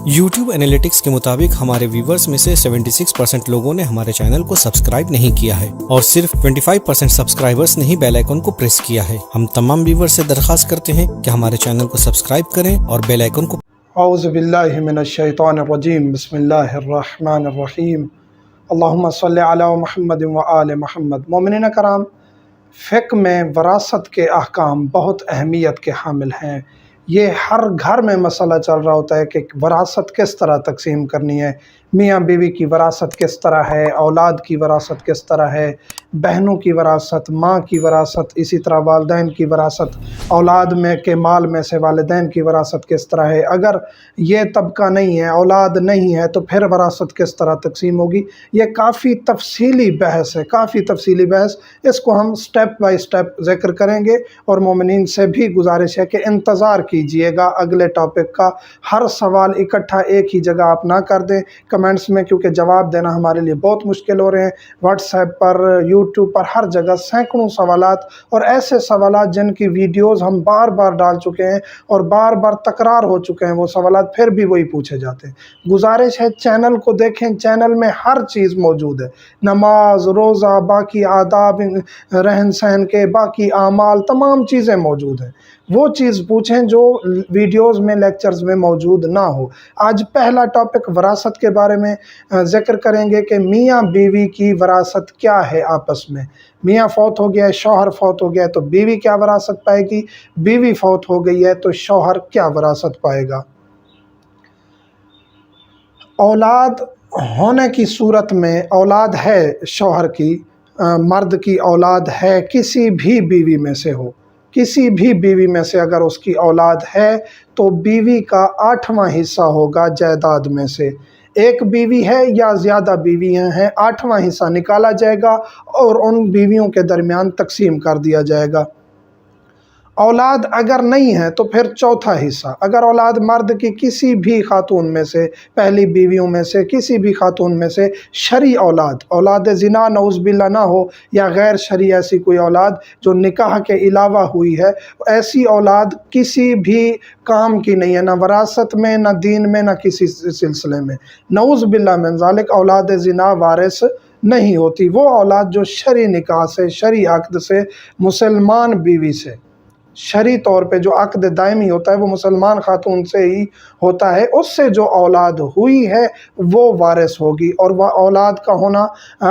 YouTube analytics کے مطابق ہمارے ویورز میں سے 76% لوگوں نے ہمارے چینل کو سبسکرائب نہیں کیا ہے اور صرف 25% سبسکرائبرز نے ہی بیل آئیکن کو پریس کیا ہے۔ ہم تمام ویورز سے درخواست کرتے ہیں کہ ہمارے چینل کو سبسکرائب کریں اور بیل آئیکن کو اعوذ باللہ من الشیطان الرجیم، بسم اللہ الرحمن الرحیم، اللہم صلی علی محمد و آل محمد۔ مومنین کرام، فقہ میں وراثت کے احکام بہت اہمیت کے حامل ہیں۔ یہ ہر گھر میں مسئلہ چل رہا ہوتا ہے کہ وراثت کس طرح تقسیم کرنی ہے، میاں بیوی کی وراثت کس طرح ہے، اولاد کی وراثت کس طرح ہے، بہنوں کی وراثت، ماں کی وراثت، اسی طرح والدین کی وراثت، اولاد میں کے مال میں سے والدین کی وراثت کس طرح ہے۔ اگر یہ طبقہ نہیں ہے، اولاد نہیں ہے، تو پھر وراثت کس طرح تقسیم ہوگی۔ یہ کافی تفصیلی بحث ہے، کافی تفصیلی بحث۔ اس کو ہم سٹیپ بائی سٹیپ ذکر کریں گے، اور مومنین سے بھی گزارش ہے کہ انتظار کیجئے گا اگلے ٹاپک کا۔ ہر سوال اکٹھا ایک ہی جگہ آپ نہ کر دیں کمنٹس میں، کیونکہ جواب دینا ہمارے لیے بہت مشکل ہو رہے ہیں۔ واٹس ایپ پر، یوٹیوب پر، ہر جگہ سینکڑوں سوالات، اور ایسے سوالات جن کی ویڈیوز ہم بار بار ڈال چکے ہیں اور بار بار تکرار ہو چکے ہیں، وہ سوالات پھر بھی وہی پوچھے جاتے ہیں۔ گزارش ہے چینل کو دیکھیں، چینل میں ہر چیز موجود ہے، نماز، روزہ، باقی آداب، رہن سہن کے باقی اعمال، تمام چیزیں موجود ہیں۔ وہ چیز پوچھیں جو ویڈیوز میں، لیکچرز میں موجود نہ ہو۔ آج پہلا ٹاپک وراثت کے بارے میں ذکر کریں گے کہ میاں بیوی کی وراثت کیا ہے آپس میں۔ میاں فوت ہو گیا ہے، شوہر فوت ہو گیا ہے، تو بیوی کیا وراثت پائے گی؟ بیوی فوت ہو گئی ہے تو شوہر کیا وراثت پائے گا؟ اولاد ہونے کی صورت میں، اولاد ہے شوہر کی، مرد کی اولاد ہے، کسی بھی بیوی میں سے ہو، کسی بھی بیوی میں سے اگر اس کی اولاد ہے تو بیوی کا 8واں حصہ ہوگا جائیداد میں سے۔ ایک بیوی ہے یا زیادہ بیویاں ہیں، 8واں حصہ نکالا جائے گا اور ان بیویوں کے درمیان تقسیم کر دیا جائے گا۔ اولاد اگر نہیں ہے تو پھر چوتھا حصہ۔ اگر اولاد مرد کی کسی بھی خاتون میں سے، پہلی بیویوں میں سے کسی بھی خاتون میں سے شرعی اولاد، اولاد زنا نعوذ باللہ نہ ہو، یا غیر شرعی ایسی کوئی اولاد جو نکاح کے علاوہ ہوئی ہے، ایسی اولاد کسی بھی کام کی نہیں ہے، نہ وراثت میں، نہ دین میں، نہ کسی سلسلے میں۔ نعوذ باللہ من ذالک، اولاد زنا وارث نہیں ہوتی۔ وہ اولاد جو شرعی نکاح سے، شرعی عقد سے، مسلمان بیوی سے، شرعی طور پہ جو عقد دائمی ہوتا ہے وہ مسلمان خاتون سے ہی ہوتا ہے، اس سے جو اولاد ہوئی ہے وہ وارث ہوگی۔ اور وہ اولاد کا ہونا،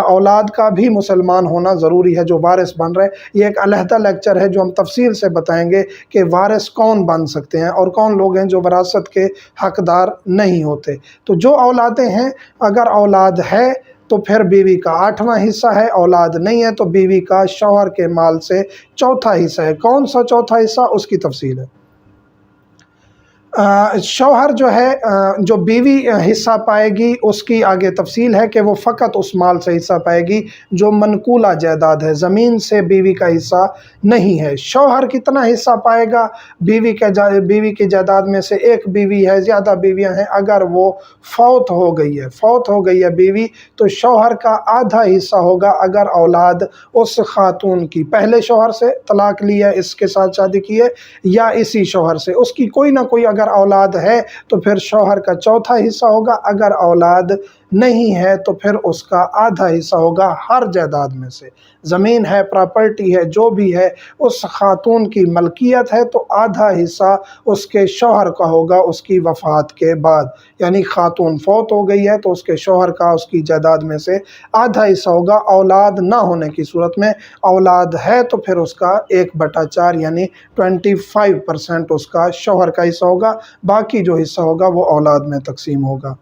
اولاد کا بھی مسلمان ہونا ضروری ہے جو وارث بن رہے۔ یہ ایک علیحدہ لیکچر ہے جو ہم تفصیل سے بتائیں گے کہ وارث کون بن سکتے ہیں اور کون لوگ ہیں جو وراثت کے حقدار نہیں ہوتے۔ تو جو اولادیں ہیں، اگر اولاد ہے تو پھر بیوی کا 8واں حصہ ہے، اولاد نہیں ہے تو بیوی کا شوہر کے مال سے چوتھا حصہ ہے۔ کون سا چوتھا حصہ؟ اس کی تفصیل ہے۔ شوہر جو ہے، جو بیوی حصہ پائے گی، اس کی آگے تفصیل ہے کہ وہ فقط اس مال سے حصہ پائے گی جو منقولہ جائیداد ہے، زمین سے بیوی کا حصہ نہیں ہے۔ شوہر کتنا حصہ پائے گا؟ بیوی کی جائیداد میں سے ایک بیوی ہے، زیادہ بیویاں ہیں، اگر وہ فوت ہو گئی ہے بیوی، تو شوہر کا آدھا حصہ ہوگا اگر اولاد اس خاتون کی پہلے شوہر سے طلاق لی ہے، اس کے ساتھ شادی کی ہے، یا اسی شوہر سے، اس کی کوئی نہ کوئی اگر اولاد ہے تو پھر شوہر کا چوتھا حصہ ہوگا۔ اگر اولاد نہیں ہے تو پھر اس کا آدھا حصہ ہوگا ہر جائیداد میں سے۔ زمین ہے، پراپرٹی ہے، جو بھی ہے، اس خاتون کی ملکیت ہے تو آدھا حصہ اس کے شوہر کا ہوگا اس کی وفات کے بعد۔ یعنی خاتون فوت ہو گئی ہے تو اس کے شوہر کا اس کی جائیداد میں سے آدھا حصہ ہوگا۔ اولاد نہ ہونے کی صورت میں، اولاد ہے تو پھر اس کا 1/4 یعنی 25% اس کا شوہر کا حصہ ہوگا، باقی جو حصہ ہوگا وہ اولاد میں تقسیم ہوگا۔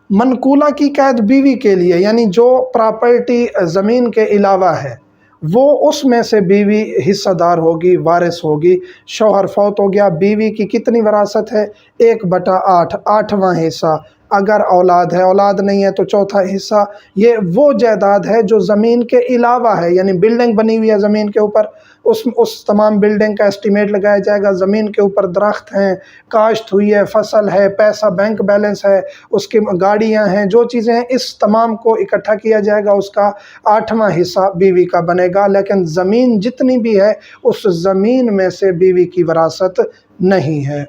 منقولہ کی قید بیوی کے لیے، یعنی جو پراپرٹی زمین کے علاوہ ہے، وہ اس میں سے بیوی حصہ دار ہوگی، وارث ہوگی۔ شوہر فوت ہو گیا، بیوی کی کتنی وراثت ہے؟ 1/8، 8واں حصہ۔ اگر اولاد ہے، اولاد نہیں ہے تو چوتھا حصہ۔ یہ وہ جائیداد ہے جو زمین کے علاوہ ہے، یعنی بلڈنگ بنی ہوئی ہے زمین کے اوپر، اس تمام بلڈنگ کا اسٹیمیٹ لگایا جائے گا۔ زمین کے اوپر درخت ہیں، کاشت ہوئی ہے، فصل ہے، پیسہ بینک بیلنس ہے، اس کی گاڑیاں ہیں، جو چیزیں ہیں، اس تمام کو اکٹھا کیا جائے گا، اس کا 8واں حصہ بیوی کا بنے گا۔ لیکن زمین جتنی بھی ہے، اس زمین میں سے بیوی کی وراثت نہیں ہے۔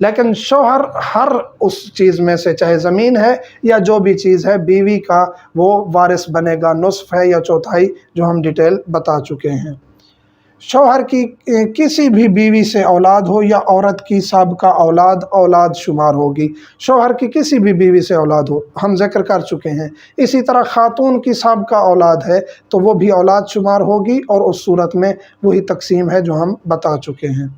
لیکن شوہر ہر اس چیز میں سے، چاہے زمین ہے یا جو بھی چیز ہے، بیوی کا وہ وارث بنے گا، نصف ہے یا چوتھائی جو ہم ڈیٹیل بتا چکے ہیں۔ شوہر کی کسی بھی بیوی سے اولاد ہو یا عورت کی سابقہ اولاد شمار ہوگی۔ شوہر کی کسی بھی بیوی سے اولاد ہو، ہم ذکر کر چکے ہیں۔ اسی طرح خاتون کی سابقہ اولاد ہے تو وہ بھی اولاد شمار ہوگی، اور اس صورت میں وہی تقسیم ہے جو ہم بتا چکے ہیں۔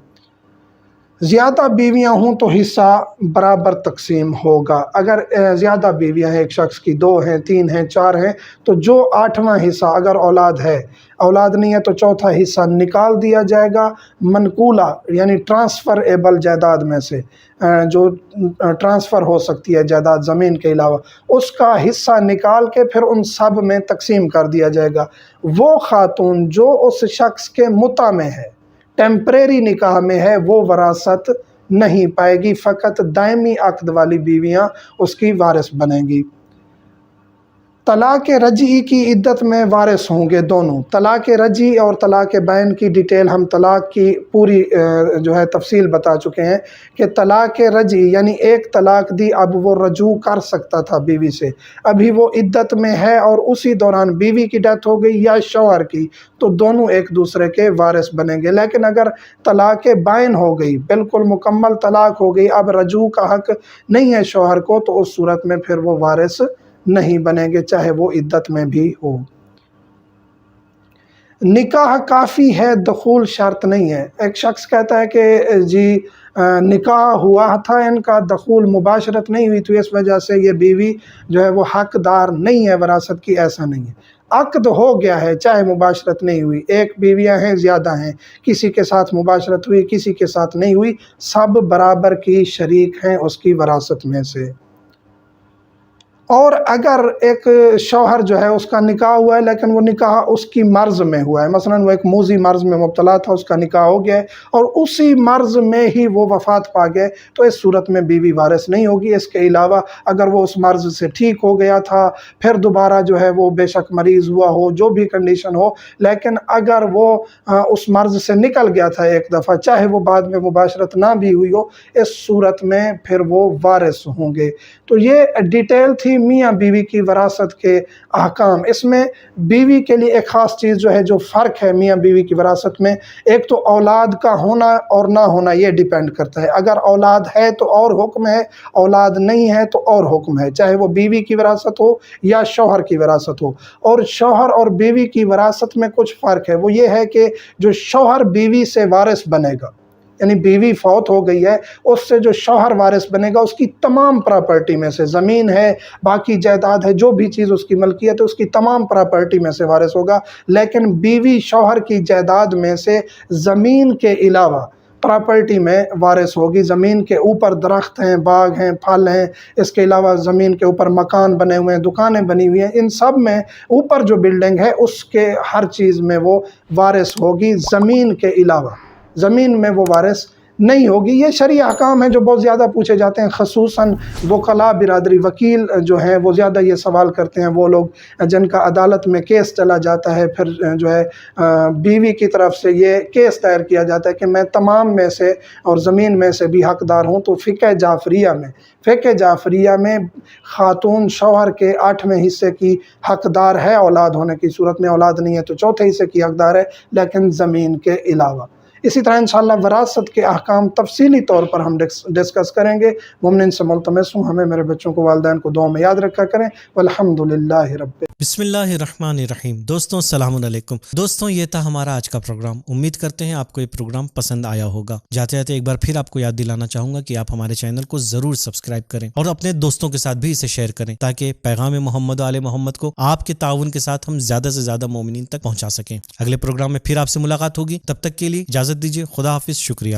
زیادہ بیویاں ہوں تو حصہ برابر تقسیم ہوگا۔ اگر زیادہ بیویاں ہیں، ایک شخص کی 2 ہیں، 3 ہیں، 4 ہیں، تو جو 8واں حصہ اگر اولاد ہے، اولاد نہیں ہے تو چوتھا حصہ نکال دیا جائے گا منقولہ یعنی ٹرانسفر ایبل جائیداد میں سے، جو ٹرانسفر ہو سکتی ہے جائیداد زمین کے علاوہ، اس کا حصہ نکال کے پھر ان سب میں تقسیم کر دیا جائے گا۔ وہ خاتون جو اس شخص کے متع میں ہے، ٹیمپریری نکاح میں ہے، وہ وراثت نہیں پائے گی، فقط دائمی عقد والی بیویاں اس کی وارث بنیں گی۔ طلاق رجعی کی عدت میں وارث ہوں گے دونوں۔ طلاق رجعی اور طلاق بائن کی ڈیٹیل ہم طلاق کی پوری تفصیل بتا چکے ہیں کہ طلاق رجعی یعنی ایک طلاق دی، اب وہ رجوع کر سکتا تھا بیوی سے، ابھی وہ عدت میں ہے اور اسی دوران بیوی کی ڈیتھ ہو گئی یا شوہر کی، تو دونوں ایک دوسرے کے وارث بنیں گے۔ لیکن اگر طلاق بائن ہو گئی، بالکل مکمل طلاق ہو گئی، اب رجوع کا حق نہیں ہے شوہر کو، تو اس صورت میں پھر وہ وارث نہیں بنیں گے، چاہے وہ عدت میں بھی ہو۔ نکاح کافی ہے، دخول شرط نہیں ہے۔ ایک شخص کہتا ہے کہ جی نکاح ہوا تھا ان کا، دخول مباشرت نہیں ہوئی، تو اس وجہ سے یہ بیوی جو ہے وہ حقدار نہیں ہے وراثت کی۔ ایسا نہیں ہے، عقد ہو گیا ہے چاہے مباشرت نہیں ہوئی۔ ایک بیویاں ہیں، زیادہ ہیں، کسی کے ساتھ مباشرت ہوئی، کسی کے ساتھ نہیں ہوئی، سب برابر کی شریک ہیں اس کی وراثت میں سے۔ اور اگر ایک شوہر جو ہے اس کا نکاح ہوا ہے لیکن وہ نکاح اس کی مرض میں ہوا ہے، مثلا وہ ایک موذی مرض میں مبتلا تھا، اس کا نکاح ہو گیا ہے اور اسی مرض میں ہی وہ وفات پا گئے، تو اس صورت میں بیوی وارث نہیں ہوگی۔ اس کے علاوہ اگر وہ اس مرض سے ٹھیک ہو گیا تھا، پھر دوبارہ جو ہے وہ بے شک مریض ہوا ہو، جو بھی کنڈیشن ہو، لیکن اگر وہ اس مرض سے نکل گیا تھا ایک دفعہ، چاہے وہ بعد میں مباشرت نہ بھی ہوئی ہو، اس صورت میں پھر وہ وارث ہوں گے۔ تو یہ ڈیٹیل تھی میاں بیوی کی وراثت کے احکام۔ اس میں بیوی کے لیے ایک خاص چیز جو فرق ہے میاں بیوی کی وراثت میں، ایک تو اولاد کا ہونا اور نہ ہونا، یہ ڈیپینڈ کرتا ہے۔ اگر اولاد ہے تو اور حکم ہے، اولاد نہیں ہے تو اور حکم ہے، چاہے وہ بیوی کی وراثت ہو یا شوہر کی وراثت ہو۔ اور شوہر اور بیوی کی وراثت میں کچھ فرق ہے، وہ یہ ہے کہ جو شوہر بیوی سے وارث بنے گا، یعنی بیوی فوت ہو گئی ہے، اس سے جو شوہر وارث بنے گا، اس کی تمام پراپرٹی میں سے، زمین ہے، باقی جائیداد ہے، جو بھی چیز اس کی ملکیت ہے، اس کی تمام پراپرٹی میں سے وارث ہوگا۔ لیکن بیوی شوہر کی جائیداد میں سے زمین کے علاوہ پراپرٹی میں وارث ہوگی۔ زمین کے اوپر درخت ہیں، باغ ہیں، پھل ہیں، اس کے علاوہ زمین کے اوپر مکان بنے ہوئے ہیں، دکانیں بنی ہوئی ہیں، ان سب میں اوپر جو بلڈنگ ہے اس کے ہر چیز میں وہ وارث ہوگی، زمین کے علاوہ زمین میں وہ وارث نہیں ہوگی۔ یہ شرعی احکام ہیں جو بہت زیادہ پوچھے جاتے ہیں، خصوصاً وکلاء برادری، وکیل جو ہیں وہ زیادہ یہ سوال کرتے ہیں، وہ لوگ جن کا عدالت میں کیس چلا جاتا ہے، پھر جو ہے بیوی کی طرف سے یہ کیس دائر کیا جاتا ہے کہ میں تمام میں سے اور زمین میں سے بھی حقدار ہوں۔ تو فقہ جعفریہ میں خاتون شوہر کے 8ویں حصے کی حقدار ہے، اولاد ہونے کی صورت میں، اولاد نہیں ہے تو چوتھے حصے کی حقدار ہے، لیکن زمین کے علاوہ۔ اسی طرح انشاءاللہ وراثت کے احکام تفصیلی طور پر ہم ڈسکس کریں گے۔ مومنین سے ملتمس ہوں ہمیں، میرے بچوں کو، والدین کو دعا میں یاد رکھا کریں۔ والحمدللہ رب۔ بسم اللہ الرحمن الرحیم۔ دوستوں السلام علیکم۔ دوستوں یہ تھا ہمارا آج کا پروگرام۔ امید کرتے ہیں آپ کو یہ پروگرام پسند آیا ہوگا۔ جاتے جاتے ایک بار پھر آپ کو یاد دلانا چاہوں گا کہ آپ ہمارے چینل کو ضرور سبسکرائب کریں اور اپنے دوستوں کے ساتھ بھی اسے شیئر کریں، تاکہ پیغام محمد و آل محمد کو آپ کے تعاون کے ساتھ ہم زیادہ سے زیادہ مومنین تک پہنچا سکیں۔ اگلے پروگرام میں پھر آپ سے ملاقات ہوگی، تب تک کے لیے اجازت دیجیے۔ خدا حافظ، شکریہ۔